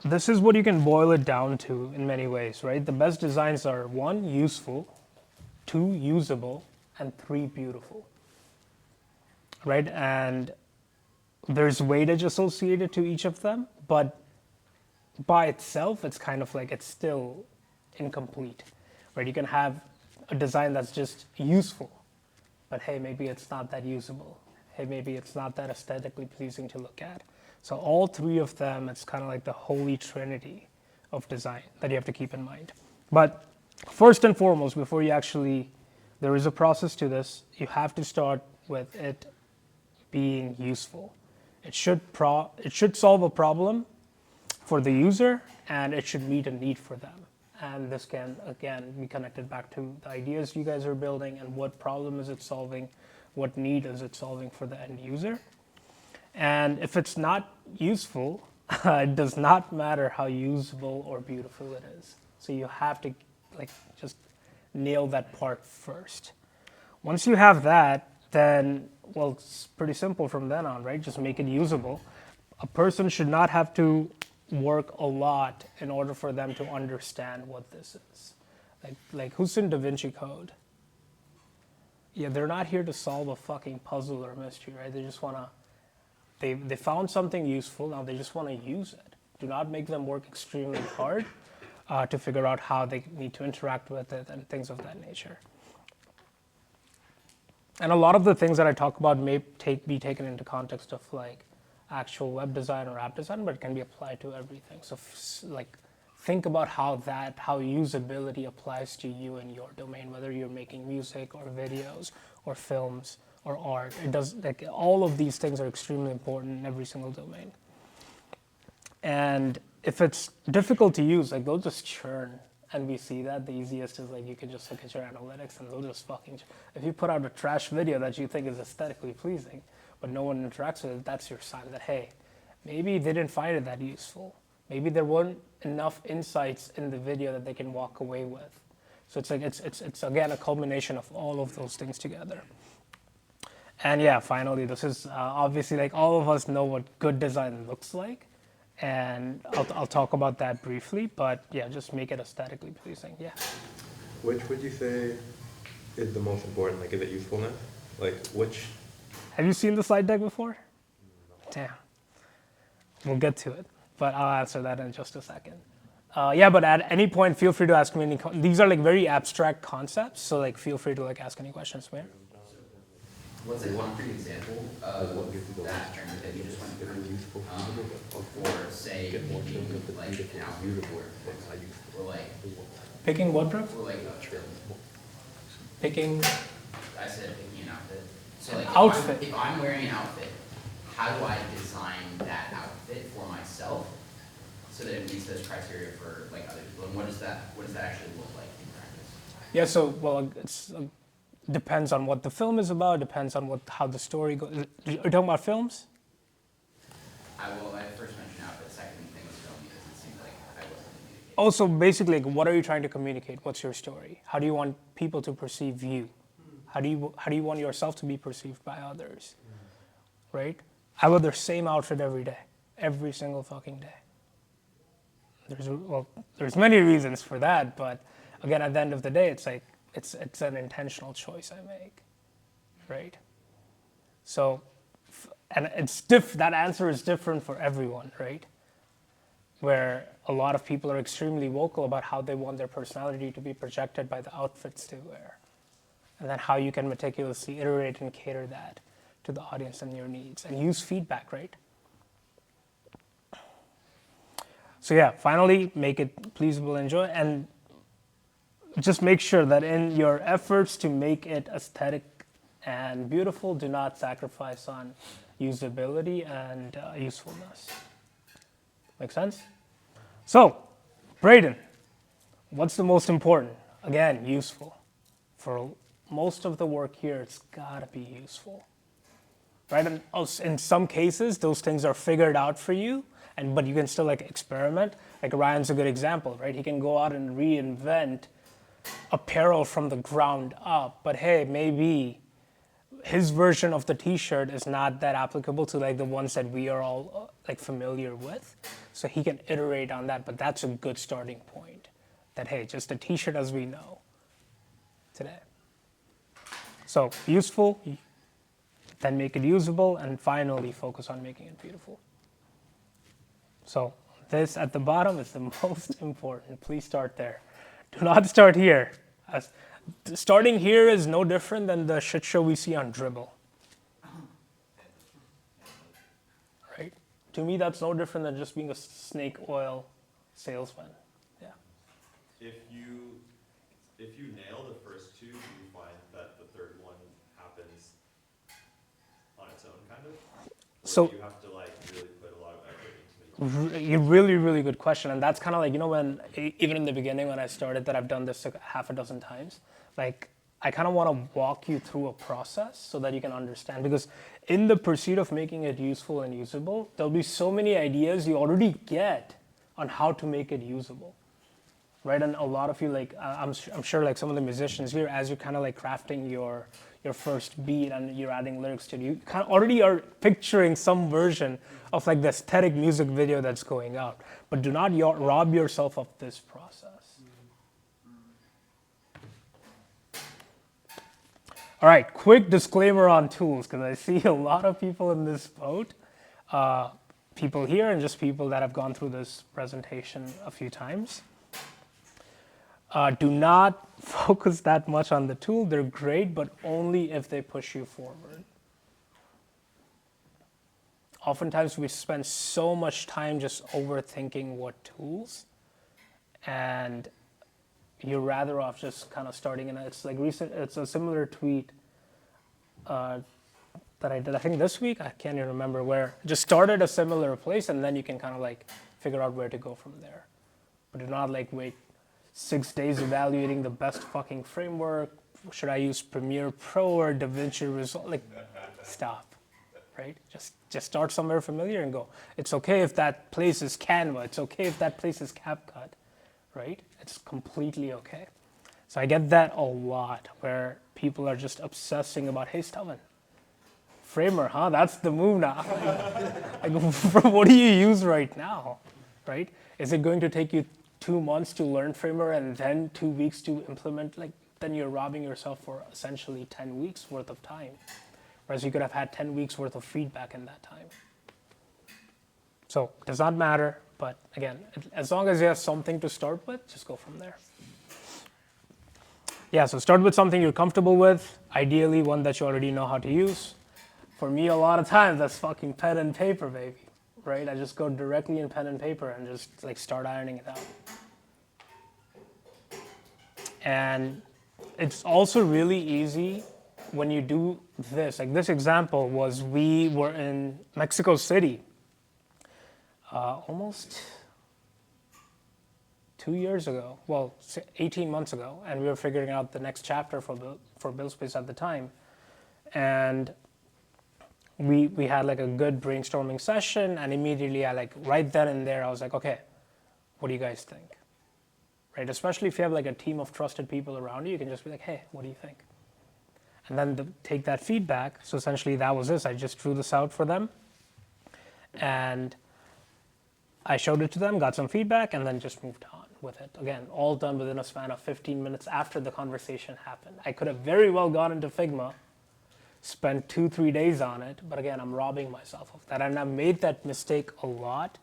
this is what you can boil it down to in many ways, right? The best designs are one, useful, two, usable, and three, beautiful, right? And there's weightage associated to each of them, but by itself, it's kind of like it's still incomplete, right? You can have a design that's just useful, but hey, maybe it's not that usable. Hey, maybe it's not that aesthetically pleasing to look at. So all three of them, it's kind of like the holy trinity of design that you have to keep in mind. But first and foremost, before you actually, there is a process to this. You have to start with it being useful. It should solve a problem for the user, and it should meet a need for them. And this can, again, be connected back to the ideas you guys are building and what problem is it solving, what need is it solving for the end user. And if it's not useful, it does not matter how usable or beautiful it is. So you have to just nail that part first. Once you have that, then, well, it's pretty simple from then on, right? Just make it usable. A person should not have to work a lot in order for them to understand what this is. Like who's in Da Vinci Code? Yeah, they're not here to solve a fucking puzzle or mystery, right? They just want to, they found something useful, now they just want to use it. Do not make them work extremely hard to figure out how they need to interact with it and things of that nature. And a lot of the things that I talk about may be taken into context of like actual web design or app design, but it can be applied to everything. So think about how usability applies to you and your domain, whether you're making music or videos or films or art. It does, like, all of these things are extremely important in every single domain. And if it's difficult to use, like, they'll just churn. And we see that the easiest is like you can just look at your analytics and they'll just fucking, if you put out a trash video that you think is aesthetically pleasing, but no one interacts with it, that's your sign that, hey, maybe they didn't find it that useful. Maybe there weren't enough insights in the video that they can walk away with. So it's like, it's again, a culmination of all of those things together. And yeah, finally, this is obviously, like, all of us know what good design looks like. And I'll talk about that briefly, but yeah, just make it aesthetically pleasing, yeah. Which would you say is the most important? Like, is it usefulness? Like, which? Have you seen the slide deck before? No. Damn. We'll get to it, but I'll answer that in just a second. Yeah, but at any point, feel free to ask me any, these are like very abstract concepts, so like feel free to like ask any questions, man. What's like one free example of that journey that you just went through, or say picking like an outfit, or like Picking what, bro? or like Picking. I said picking an outfit. So like Outfit. If I'm wearing an outfit, how do I design that outfit for myself so that it meets those criteria for like other people? And what does that actually look like in practice? Yeah, so, well, it's depends on what the film is about, depends on how the story goes. Are you talking about films? I first mentioned outfit, second thing was film because it seemed like I wasn't communicating. Also, basically, like, what are you trying to communicate? What's your story? How do you want people to perceive you? How do you want yourself to be perceived by others? Right? I wear the same outfit every day, every single fucking day. There's many reasons for that, but again, at the end of the day, it's like it's an intentional choice I make, right? So, and that answer is different for everyone, right? Where a lot of people are extremely vocal about how they want their personality to be projected by the outfits they wear, and then how you can meticulously iterate and cater that to the audience and your needs, and use feedback, right? So yeah, finally, make it pleasable, enjoy, and just make sure that in your efforts to make it aesthetic and beautiful, do not sacrifice on usability and usefulness. Make sense? So, Braden, what's the most important? Again, useful. For most of the work here, it's gotta be useful. Right? And in some cases, those things are figured out for you, but you can still like experiment. Like Ryan's a good example, right? He can go out and reinvent apparel from the ground up, but hey, maybe his version of the T-shirt is not that applicable to like the ones that we are all like familiar with. So he can iterate on that, but that's a good starting point. That hey, just a T-shirt as we know today. So useful, then make it usable, and finally focus on making it beautiful. So this at the bottom is the most important. Please start there. Do not start here. Starting here is no different than the shit show we see on Dribble. Right? To me, that's no different than just being a snake oil salesman. Yeah. If you nail the first two, do you find that the third one happens on its own, kind of? Or So- do you have to like really put a lot of effort into it? A really, really good question. And that's kind of like, you know, when, even in the beginning when I started that, I've done this like half a dozen times. Like, I kind of want to walk you through a process so that you can understand. Because in the pursuit of making it useful and usable, there'll be so many ideas you already get on how to make it usable. Right? And a lot of you, like, I'm sure like some of the musicians here, as you're kind of like crafting your first beat and you're adding lyrics to it, you kind of already are picturing some version of like the aesthetic music video that's going out. But do not rob yourself of this process. All right, quick disclaimer on tools, because I see a lot of people in this boat, people here and just people that have gone through this presentation a few times. Do not focus that much on the tool. They're great, but only if they push you forward. Oftentimes we spend so much time just overthinking what tools, and you're rather off just kind of starting in. It's like it's a similar tweet that I did, I think this week, I can't even remember where. Just start at a similar place, and then you can kind of like figure out where to go from there. But do not like wait 6 days evaluating the best fucking framework. Should I use Premiere Pro or DaVinci Resolve? Like, stop, right? Just start somewhere familiar and go. It's okay if that place is Canva. It's okay if that place is CapCut, right? It's completely okay. So I get that a lot where people are just obsessing about, hey, Stavan, Framer, huh? That's the move now. Like, what do you use right now, right? Is it going to take you 2 months to learn Framer and then 2 weeks to implement? Like, then you're robbing yourself for essentially 10 weeks worth of time. Whereas you could have had 10 weeks worth of feedback in that time. So it does not matter, but again, as long as you have something to start with, just go from there. Yeah, so start with something you're comfortable with, ideally one that you already know how to use. For me, a lot of times, that's fucking pen and paper, baby, right? I just go directly in pen and paper and just like start ironing it out. And it's also really easy when you do this. Like this example was, we were in Mexico City almost 2 years ago, well, 18 months ago, and we were figuring out the next chapter for BuildSpace at the time. And we had like a good brainstorming session, and immediately I like, right then and there, I was like, okay, what do you guys think? Right, especially if you have like a team of trusted people around you, you can just be like, hey, what do you think? And then take that feedback. So essentially that was this. I just drew this out for them, and I showed it to them, got some feedback, and then just moved on with it. Again, all done within a span of 15 minutes after the conversation happened. I could have very well gone into Figma, spent 2-3 days on it, but again, I'm robbing myself of that. And I've made that mistake a lot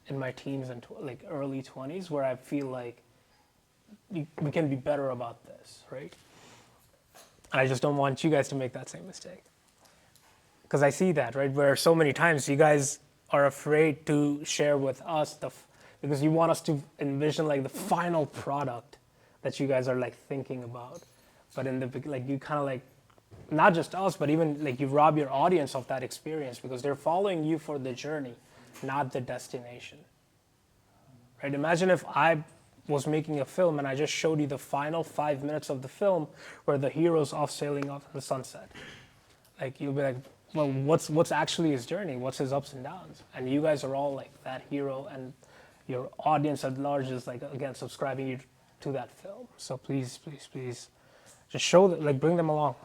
in my teens and like early 20s, where I feel like we can be better about this, right? And I just don't want you guys to make that same mistake. Because I see that, right? Where so many times you guys are afraid to share with us because you want us to envision like the final product that you guys are like thinking about. But in the like, you kind of like, not just us, but even like you rob your audience of that experience because they're following you for the journey, not the destination. Right? Imagine if I was making a film and I just showed you the final 5 minutes of the film where the hero's off sailing off the sunset. Like you'll be like, well, what's actually his journey? What's his ups and downs? And you guys are all like that hero, and your audience at large is like, again, subscribing you to that film. So please, please, please, just show that, like bring them along.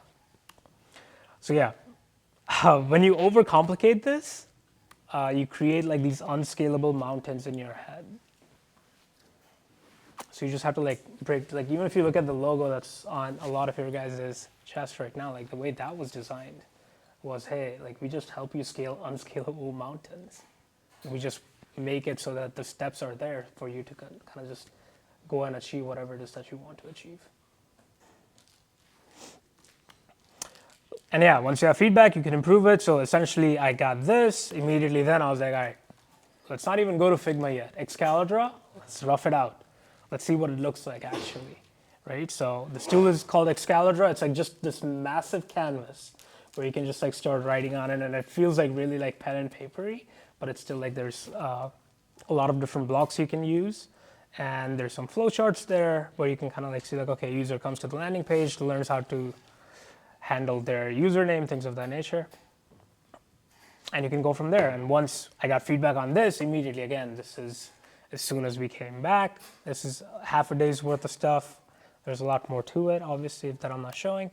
So yeah, when you overcomplicate this, you create like these unscalable mountains in your head. So you just have to like break, like even if you look at the logo that's on a lot of your guys' chest right now, like the way that was designed was, hey, like we just help you scale unscalable mountains. We just make it so that the steps are there for you to kind of just go and achieve whatever it is that you want to achieve. And yeah, once you have feedback, you can improve it. So essentially, I got this. Immediately then, I was like, all right, let's not even go to Figma yet. Excalibur, let's rough it out. Let's see what it looks like actually, right? So this tool is called Excalibur. It's like just this massive canvas where you can just like start writing on it, and it feels like really like pen and papery, but it's still like there's a lot of different blocks you can use. And there's some flowcharts there where you can kind of like see like, okay, user comes to the landing page, learns how to handle their username, things of that nature. And you can go from there. And once I got feedback on this, immediately, again, this is as soon as we came back, this is half a day's worth of stuff. There's a lot more to it, obviously, that I'm not showing.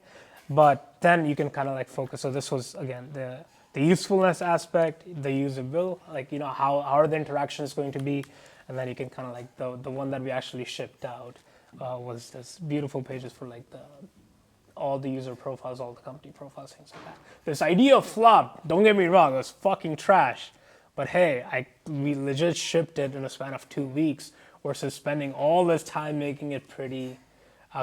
But then you can kind of like focus. So this was, again, the usefulness aspect, the usability, like, you know, how are the interactions going to be? And then you can kind of like, the one that we actually shipped out was this beautiful pages for like all the user profiles, all the company profiles, things like that. This idea flopped, don't get me wrong, it was fucking trash. But hey, we legit shipped it in a span of 2 weeks versus spending all this time making it pretty,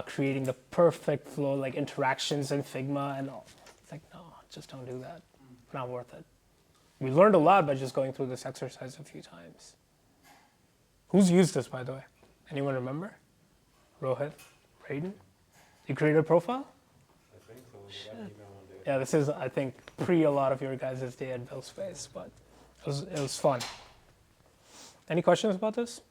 creating the perfect flow, like interactions in Figma and all. It's like, no, just don't do that. Not worth it. We learned a lot by just going through this exercise a few times. Who's used this, by the way? Anyone remember? Rohit? Raiden? You created a profile? I think so. We got an email one day. Yeah, this is, I think, pre a lot of your guys' day at Build Space, but it was fun. Any questions about this?